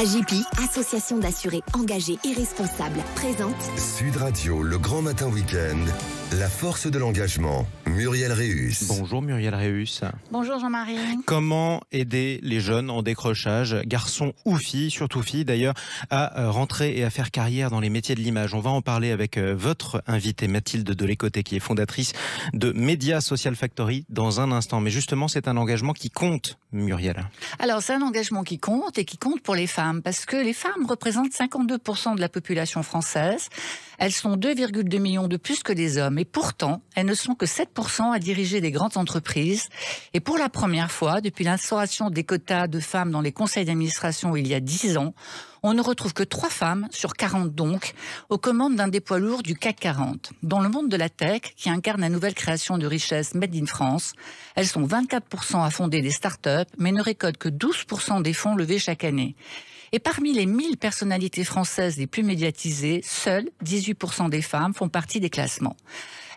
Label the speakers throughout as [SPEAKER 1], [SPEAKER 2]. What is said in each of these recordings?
[SPEAKER 1] AJPI, association d'assurés engagés et responsables, présente
[SPEAKER 2] Sud Radio, le grand matin week-end, la force de l'engagement. Muriel Réus.
[SPEAKER 3] Bonjour Muriel Réus.
[SPEAKER 4] Bonjour Jean-Marie.
[SPEAKER 3] Comment aider les jeunes en décrochage, garçons ou filles, surtout filles d'ailleurs, à rentrer et à faire carrière dans les métiers de l'image? On va en parler avec votre invitée Mathilde Delécoté, qui est fondatrice de Media Social Factory dans un instant. Mais justement, c'est un engagement qui compte, Muriel.
[SPEAKER 4] Alors, c'est un engagement qui compte et qui compte pour les femmes, parce que les femmes représentent 52% de la population française. Elles sont 2,2 millions de plus que les hommes. Et pourtant, elles ne sont que 7% à diriger des grandes entreprises. Et pour la première fois, depuis l'instauration des quotas de femmes dans les conseils d'administration il y a 10 ans, on ne retrouve que 3 femmes, sur 40 donc, aux commandes d'un des poids lourds du CAC 40. Dans le monde de la tech, qui incarne la nouvelle création de richesse Made in France, elles sont 24% à fonder des startups, mais ne récoltent que 12% des fonds levés chaque année. Et parmi les 1000 personnalités françaises les plus médiatisées, seuls 18% des femmes font partie des classements.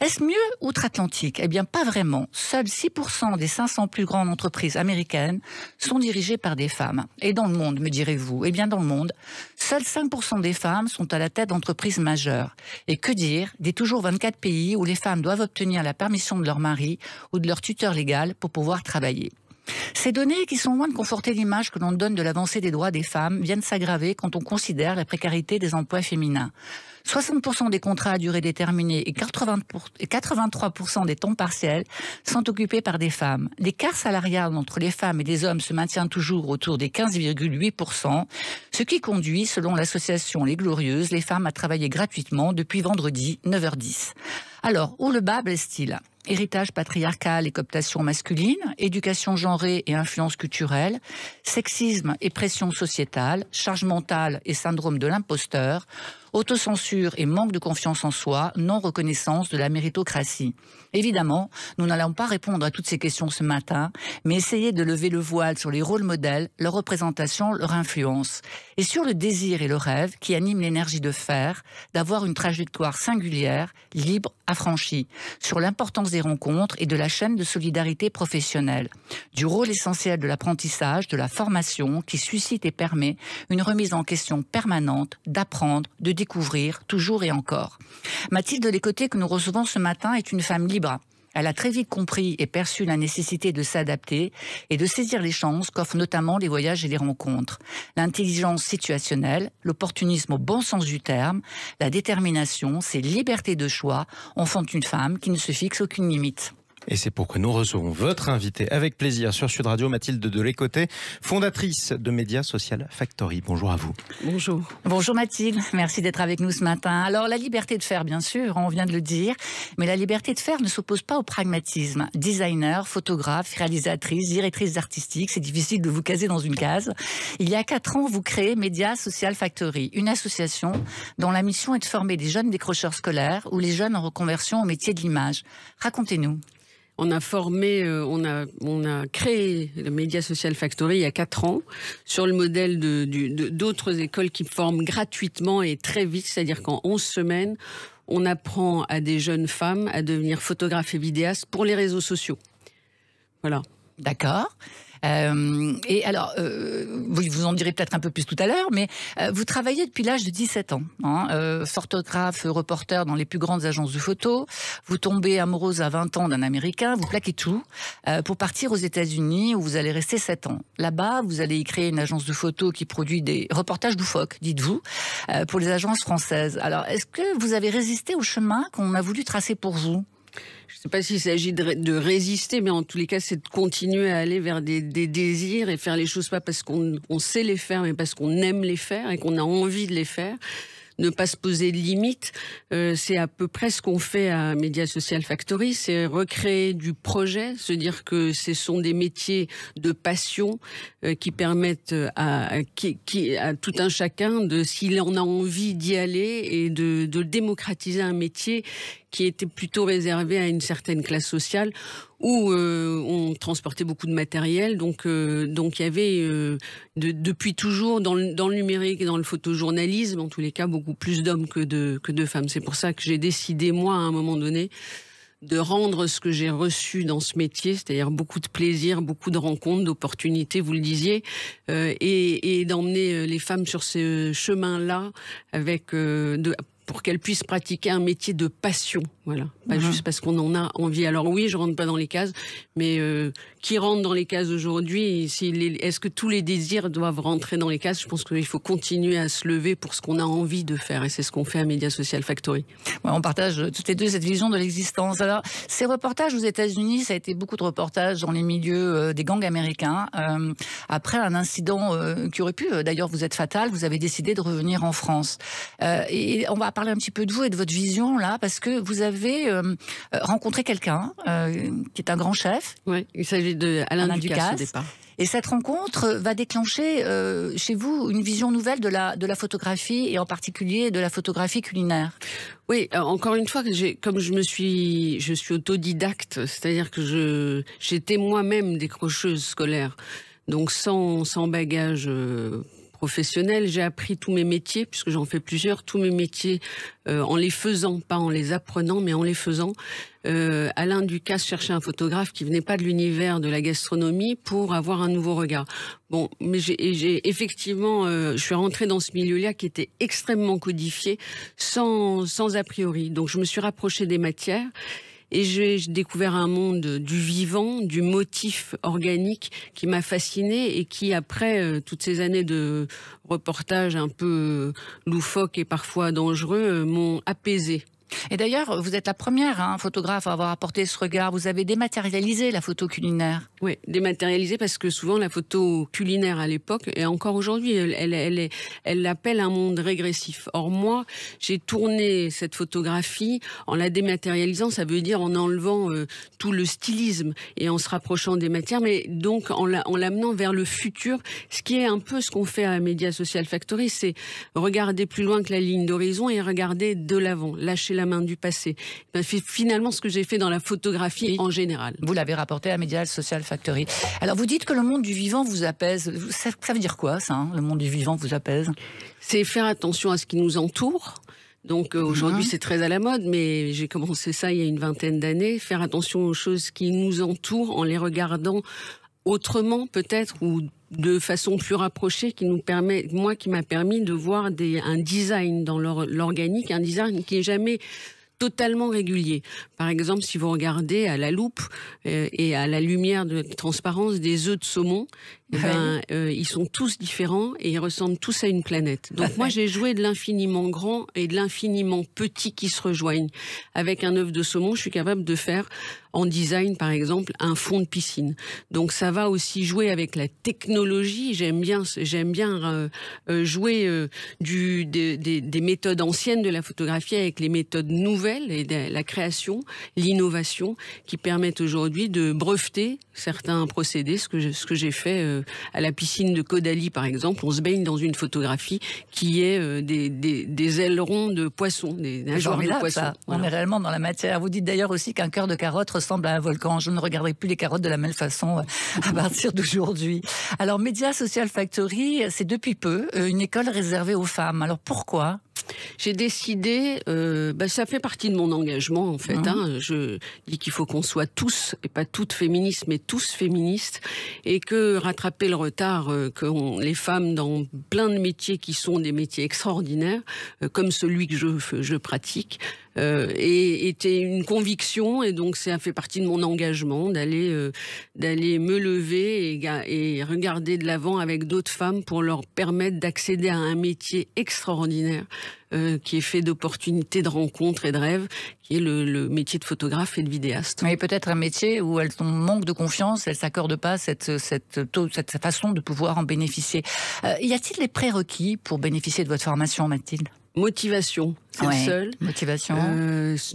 [SPEAKER 4] Est-ce mieux outre-Atlantique? Eh bien, pas vraiment. Seuls 6% des 500 plus grandes entreprises américaines sont dirigées par des femmes. Et dans le monde, me direz-vous? Eh bien, dans le monde, seuls 5% des femmes sont à la tête d'entreprises majeures. Et que dire des toujours 24 pays où les femmes doivent obtenir la permission de leur mari ou de leur tuteur légal pour pouvoir travailler. Ces données, qui sont loin de conforter l'image que l'on donne de l'avancée des droits des femmes, viennent s'aggraver quand on considère la précarité des emplois féminins. 60% des contrats à durée déterminée et 83% des temps partiels sont occupés par des femmes. L'écart salarial entre les femmes et les hommes se maintient toujours autour des 15,8%, ce qui conduit, selon l'association Les Glorieuses, les femmes à travailler gratuitement depuis vendredi 9h10. Alors, où le bas blesse-t-il ? Héritage patriarcal et cooptation masculine, éducation genrée et influence culturelle, sexisme et pression sociétale, charge mentale et syndrome de l'imposteur, autocensure et manque de confiance en soi, non-reconnaissance de la méritocratie. Évidemment, nous n'allons pas répondre à toutes ces questions ce matin, mais essayer de lever le voile sur les rôles modèles, leur représentation, leur influence. Et sur le désir et le rêve qui animent l'énergie de faire, d'avoir une trajectoire singulière, libre, affranchie. Sur l'importance des rencontres et de la chaîne de solidarité professionnelle. Du rôle essentiel de l'apprentissage, de la formation, qui suscite et permet une remise en question permanente, d'apprendre, de découvrir, toujours et encore. Mathilde Delécoté, que nous recevons ce matin, est une femme libre. Elle a très vite compris et perçu la nécessité de s'adapter et de saisir les chances qu'offrent notamment les voyages et les rencontres. L'intelligence situationnelle, l'opportunisme au bon sens du terme, la détermination, ses libertés de choix en font une femme qui ne se fixe aucune limite.
[SPEAKER 3] Et c'est pourquoi nous recevons votre invitée avec plaisir sur Sud Radio, Mathilde Delécoté, fondatrice de Media Social Factory. Bonjour à vous.
[SPEAKER 5] Bonjour.
[SPEAKER 4] Bonjour Mathilde, merci d'être avec nous ce matin. Alors la liberté de faire, bien sûr, on vient de le dire, mais la liberté de faire ne s'oppose pas au pragmatisme. Designer, photographe, réalisatrice, directrice artistique, c'est difficile de vous caser dans une case. Il y a 4 ans, vous créez Media Social Factory, une association dont la mission est de former des jeunes décrocheurs scolaires ou les jeunes en reconversion au métier de l'image. Racontez-nous.
[SPEAKER 5] On a créé le Media Social Factory il y a 4 ans sur le modèle d'autres écoles qui forment gratuitement et très vite, c'est-à-dire qu'en 11 semaines, on apprend à des jeunes femmes à devenir photographes et vidéastes pour les réseaux sociaux. Voilà.
[SPEAKER 4] D'accord. Et alors, vous en direz peut-être un peu plus tout à l'heure, mais vous travaillez depuis l'âge de 17 ans, photographe, reporter dans les plus grandes agences de photos. Vous tombez amoureuse à 20 ans d'un Américain, vous plaquez tout pour partir aux États-Unis où vous allez rester 7 ans. Là-bas, vous allez y créer une agence de photos qui produit des reportages loufoques, dites-vous, pour les agences françaises. Alors, est-ce que vous avez résisté au chemin qu'on a voulu tracer pour vous ?
[SPEAKER 5] Je ne sais pas s'il s'agit de résister, mais en tous les cas, c'est de continuer à aller vers des désirs et faire les choses pas parce qu'on sait les faire, mais parce qu'on aime les faire et qu'on a envie de les faire. Ne pas se poser de limites, c'est à peu près ce qu'on fait à Media Social Factory, c'est recréer du projet, se dire que ce sont des métiers de passion qui permettent à tout un chacun, s'il en a envie, d'y aller et de démocratiser un métier qui était plutôt réservé à une certaine classe sociale où on transportait beaucoup de matériel. Donc il y avait depuis toujours dans le numérique et dans le photojournalisme, en tous les cas, beaucoup plus d'hommes que de femmes. C'est pour ça que j'ai décidé, moi, à un moment donné, de rendre ce que j'ai reçu dans ce métier, c'est-à-dire beaucoup de plaisir, beaucoup de rencontres, d'opportunités, vous le disiez, et d'emmener les femmes sur ce chemin-là avec pour qu'elles puissent pratiquer un métier de passion, voilà, pas juste parce qu'on en a envie. Alors oui, je rentre pas dans les cases, mais qui rentre dans les cases aujourd'hui? Est-ce que tous les désirs doivent rentrer dans les cases? Je pense qu'il faut continuer à se lever pour ce qu'on a envie de faire, et c'est ce qu'on fait à Media Social Factory.
[SPEAKER 4] Ouais, on partage toutes les deux cette vision de l'existence. Alors, ces reportages aux États-Unis, ça a été beaucoup de reportages dans les milieux des gangs américains. Après un incident qui aurait pu, d'ailleurs, vous être fatal, vous avez décidé de revenir en France. Et on va parler un petit peu de vous et de votre vision là, parce que vous avez rencontré quelqu'un qui est un grand chef.
[SPEAKER 5] Oui, il s'agit de Alain Ducasse au départ.
[SPEAKER 4] Et cette rencontre va déclencher chez vous une vision nouvelle de la photographie, et en particulier de la photographie culinaire.
[SPEAKER 5] Oui, encore une fois, comme je suis autodidacte, c'est-à-dire que j'étais moi-même décrocheuse scolaire, donc sans bagage professionnel, j'ai appris tous mes métiers, puisque j'en fais plusieurs, tous mes métiers en les faisant, pas en les apprenant, mais en les faisant. Alain Ducasse cherchait un photographe qui venait pas de l'univers de la gastronomie pour avoir un nouveau regard. Bon, mais effectivement, je suis rentrée dans ce milieu-là qui était extrêmement codifié, sans a priori. Donc je me suis rapprochée des matières. Et j'ai découvert un monde du vivant, du motif organique qui m'a fascinée, et qui, après toutes ces années de reportages un peu loufoques et parfois dangereux, m'ont apaisée.
[SPEAKER 4] Et d'ailleurs, vous êtes la première photographe à avoir apporté ce regard. Vous avez dématérialisé la photo culinaire.
[SPEAKER 5] Oui, dématérialisé, parce que souvent la photo culinaire à l'époque, et encore aujourd'hui, elle appelle un monde régressif. Or moi, j'ai tourné cette photographie en la dématérialisant, ça veut dire en enlevant tout le stylisme et en se rapprochant des matières, mais donc en l'amenant vers le futur, ce qui est un peu ce qu'on fait à Media Social Factory, c'est regarder plus loin que la ligne d'horizon et regarder de l'avant, lâcher la main du passé. Finalement, ce que j'ai fait dans la photographie en général.
[SPEAKER 4] Vous l'avez rapporté à Media Social Factory. Alors, vous dites que le monde du vivant vous apaise. Ça veut dire quoi, ça, le monde du vivant vous apaise?
[SPEAKER 5] C'est faire attention à ce qui nous entoure. Donc aujourd'hui, c'est très à la mode, mais j'ai commencé ça il y a une vingtaine d'années. Faire attention aux choses qui nous entourent en les regardant autrement, peut-être, ou de façon plus rapprochée, qui m'a permis de voir un design dans l'organique, un design qui est jamais totalement régulier. Par exemple, si vous regardez à la loupe et à la lumière de transparence des œufs de saumon, ils sont tous différents et ils ressemblent tous à une planète. Donc moi, j'ai joué de l'infiniment grand et de l'infiniment petit qui se rejoignent. Avec un œuf de saumon, je suis capable de faire en design, par exemple, un fond de piscine. Donc ça va aussi jouer avec la technologie. J'aime bien jouer des méthodes anciennes de la photographie avec les méthodes nouvelles et la création, l'innovation, qui permettent aujourd'hui de breveter certains procédés, ce que j'ai fait à la piscine de Caudalie, par exemple. On se baigne dans une photographie qui est des ailerons de poissons, des nageoires de poissons.
[SPEAKER 4] Voilà. On est réellement dans la matière. Vous dites d'ailleurs aussi qu'un cœur de carotte ressemble à un volcan. Je ne regarderai plus les carottes de la même façon à partir d'aujourd'hui. Alors, Media Social Factory, c'est depuis peu une école réservée aux femmes. Alors, pourquoi ?
[SPEAKER 5] J'ai décidé, ça fait partie de mon engagement en fait. Je dis qu'il faut qu'on soit tous, et pas toutes féministes, mais tous féministes, et que rattraper le retard qu'ont les femmes dans plein de métiers qui sont des métiers extraordinaires, comme celui que je pratique, était une conviction, et donc ça fait partie de mon engagement d'aller me lever et regarder de l'avant avec d'autres femmes pour leur permettre d'accéder à un métier extraordinaire qui est fait d'opportunités, de rencontres et de rêves, qui est le métier de photographe et de vidéaste.
[SPEAKER 4] Mais peut-être un métier où elles manquent de confiance, elles ne s'accordent pas cette façon de pouvoir en bénéficier. Y a-t-il les prérequis pour bénéficier de votre formation, Mathilde ?
[SPEAKER 5] Motivation, c'est le seul.
[SPEAKER 4] Motivation.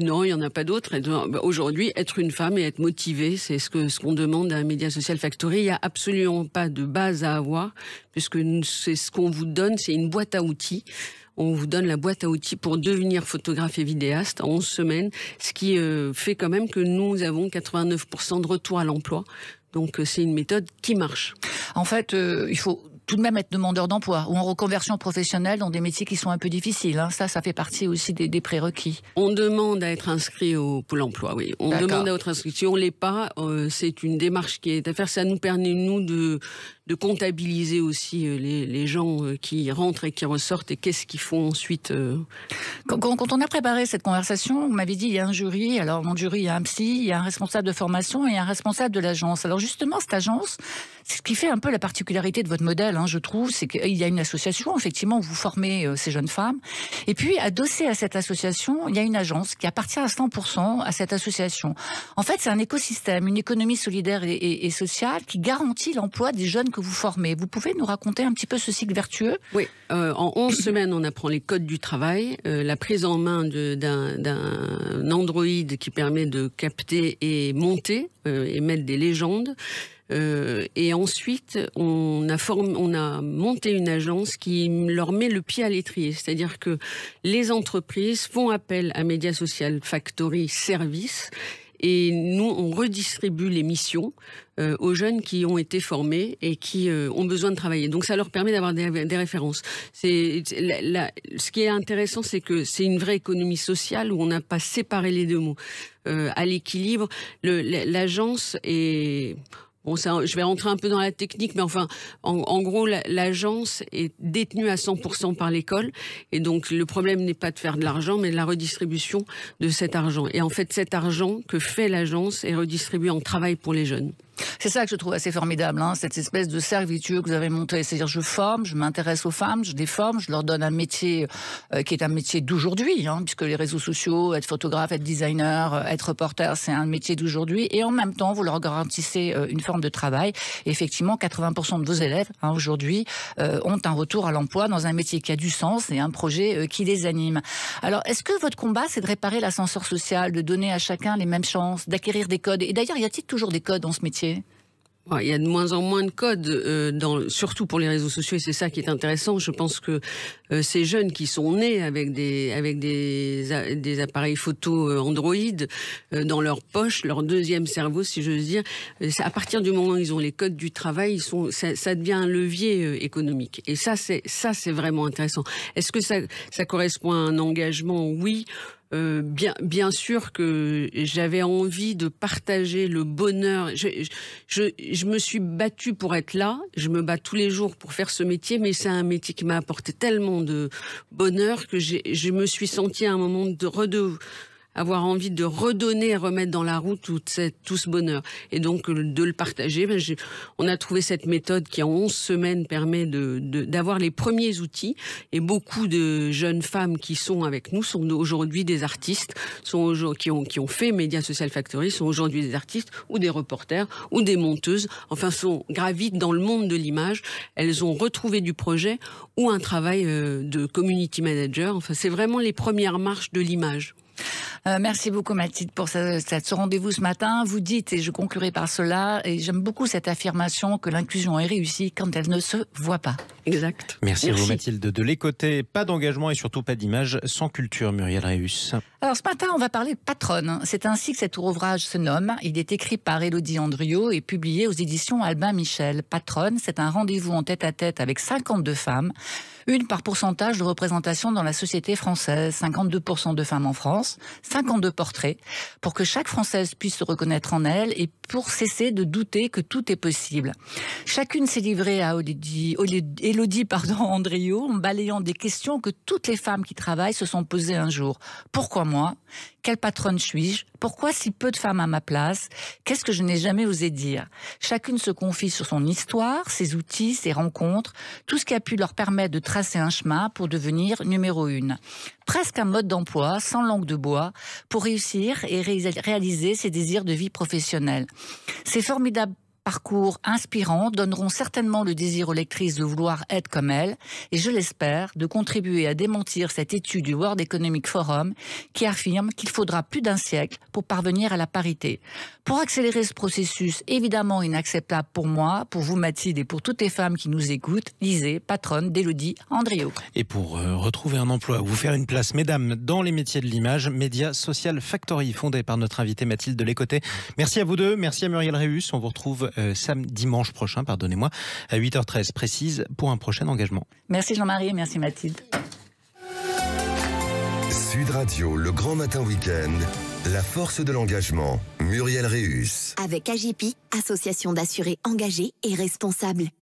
[SPEAKER 5] Non, il n'y en a pas d'autre. Aujourd'hui, être une femme et être motivée, c'est ce qu'on demande à Media Social Factory. Il n'y a absolument pas de base à avoir, puisque c'est ce qu'on vous donne, c'est une boîte à outils. On vous donne la boîte à outils pour devenir photographe et vidéaste en 11 semaines, ce qui fait quand même que nous avons 89% de retour à l'emploi. Donc c'est une méthode qui marche.
[SPEAKER 4] En fait, il faut tout de même être demandeur d'emploi ou en reconversion professionnelle dans des métiers qui sont un peu difficiles. Ça fait partie aussi des prérequis.
[SPEAKER 5] On demande à être inscrit au Pôle emploi, oui. On demande à être inscrit. Si on ne l'est pas, c'est une démarche qui est à faire. Ça nous permet, nous, de comptabiliser aussi les gens qui rentrent et qui ressortent et qu'est-ce qu'ils font ensuite.
[SPEAKER 4] Quand on a préparé cette conversation, vous m'avez dit il y a un jury. Alors, dans le jury, il y a un psy, il y a un responsable de formation et un responsable de l'agence. Alors, justement, cette agence, c'est ce qui fait un peu la particularité de votre modèle, je trouve, c'est qu'il y a une association, effectivement, où vous formez ces jeunes femmes. Et puis, adossé à cette association, il y a une agence qui appartient à 100% à cette association. En fait, c'est un écosystème, une économie solidaire et sociale qui garantit l'emploi des jeunes que vous formez. Vous pouvez nous raconter un petit peu ce cycle vertueux ?
[SPEAKER 5] Oui, en 11 semaines, on apprend les codes du travail, la prise en main d'un Android qui permet de capter et monter et mettre des légendes. Et ensuite, on a monté une agence qui leur met le pied à l'étrier. C'est-à-dire que les entreprises font appel à Média Social Factory Service et nous, on redistribue les missions aux jeunes qui ont été formés et qui ont besoin de travailler. Donc ça leur permet d'avoir des références. Ce qui est intéressant, c'est que c'est une vraie économie sociale où on n'a pas séparé les deux mots. À l'équilibre, l'agence est... Bon, je vais rentrer un peu dans la technique, mais enfin, en gros, l'agence est détenue à 100% par l'école. Et donc, le problème n'est pas de faire de l'argent, mais de la redistribution de cet argent. Et en fait, cet argent que fait l'agence est redistribué en travail pour les jeunes.
[SPEAKER 4] C'est ça que je trouve assez formidable, cette espèce de cercle vertueux que vous avez monté. C'est-à-dire, je forme, je m'intéresse aux femmes, je les forme, je leur donne un métier qui est un métier d'aujourd'hui, puisque les réseaux sociaux, être photographe, être designer, être reporter, c'est un métier d'aujourd'hui. Et en même temps, vous leur garantissez une forme de travail. Et effectivement, 80% de vos élèves, aujourd'hui, ont un retour à l'emploi dans un métier qui a du sens et un projet qui les anime. Alors, est-ce que votre combat, c'est de réparer l'ascenseur social, de donner à chacun les mêmes chances, d'acquérir des codes ? Et d'ailleurs, y a-t-il toujours des codes dans ce métier ?
[SPEAKER 5] Il y a de moins en moins de codes, surtout pour les réseaux sociaux, et c'est ça qui est intéressant. Je pense que ces jeunes qui sont nés avec des appareils photo Android dans leur poche, leur deuxième cerveau, si j'ose dire, à partir du moment où ils ont les codes du travail, ça devient un levier économique. Et ça, c'est vraiment intéressant. Est-ce que ça correspond à un engagement ? Oui. Bien sûr que j'avais envie de partager le bonheur. Je me suis battue pour être là. Je me bats tous les jours pour faire ce métier, mais c'est un métier qui m'a apporté tellement de bonheur que je me suis sentie à un moment avoir envie de redonner et remettre dans la roue tout ce bonheur. Et donc, de le partager, on a trouvé cette méthode qui, en 11 semaines, permet d'avoir les premiers outils. Et beaucoup de jeunes femmes qui sont avec nous sont aujourd'hui des artistes, qui ont fait Média Social Factory, sont aujourd'hui des artistes ou des reporters ou des monteuses. Enfin, gravitent dans le monde de l'image. Elles ont retrouvé du projet ou un travail de community manager. Enfin, c'est vraiment les premières marches de l'image.
[SPEAKER 4] Merci beaucoup Mathilde pour ce rendez-vous ce matin. Vous dites, et je conclurai par cela, et j'aime beaucoup cette affirmation que l'inclusion est réussie quand elle ne se voit pas.
[SPEAKER 5] Exact.
[SPEAKER 3] Merci à vous Mathilde. De l'écoutez, pas d'engagement et surtout pas d'image sans culture, Muriel Réus.
[SPEAKER 4] Alors ce matin, on va parler de Patronne. C'est ainsi que cet ouvrage se nomme. Il est écrit par Élodie Andriot et publié aux éditions Albin Michel. Patronne, c'est un rendez-vous en tête-à-tête avec 52 femmes. Une par pourcentage de représentation dans la société française. 52% de femmes en France, 52 portraits, pour que chaque Française puisse se reconnaître en elle et pour cesser de douter que tout est possible. Chacune s'est livrée à Élodie Andriot en balayant des questions que toutes les femmes qui travaillent se sont posées un jour. Pourquoi moi ? Quelle patronne suis-je ? Pourquoi si peu de femmes à ma place ? Qu'est-ce que je n'ai jamais osé dire ? Chacune se confie sur son histoire, ses outils, ses rencontres, tout ce qui a pu leur permettre de tracer un chemin pour devenir numéro 1. Presque un mode d'emploi, sans langue de bois, pour réussir et réaliser ses désirs de vie professionnelle. Ces formidables parcours inspirants donneront certainement le désir aux lectrices de vouloir être comme elles et je l'espère de contribuer à démentir cette étude du World Economic Forum qui affirme qu'il faudra plus d'1 siècle pour parvenir à la parité. Pour accélérer ce processus évidemment inacceptable pour moi, pour vous Mathilde et pour toutes les femmes qui nous écoutent, lisez Patronne d'Élodie Andriot.
[SPEAKER 3] Et pour retrouver un emploi ou vous faire une place, mesdames, dans les métiers de l'image, Média Social Factory, fondé par notre invitée Mathilde de l'écoutez. Merci à vous deux, merci à Muriel Réus. On vous retrouve dimanche prochain, pardonnez-moi, à 8h13 précise pour un prochain engagement.
[SPEAKER 4] Merci Jean-Marie, merci Mathilde.
[SPEAKER 2] Sud Radio, le grand matin week-end, la force de l'engagement, Muriel Réus.
[SPEAKER 1] Avec AGIPI, association d'assurés engagés et responsables.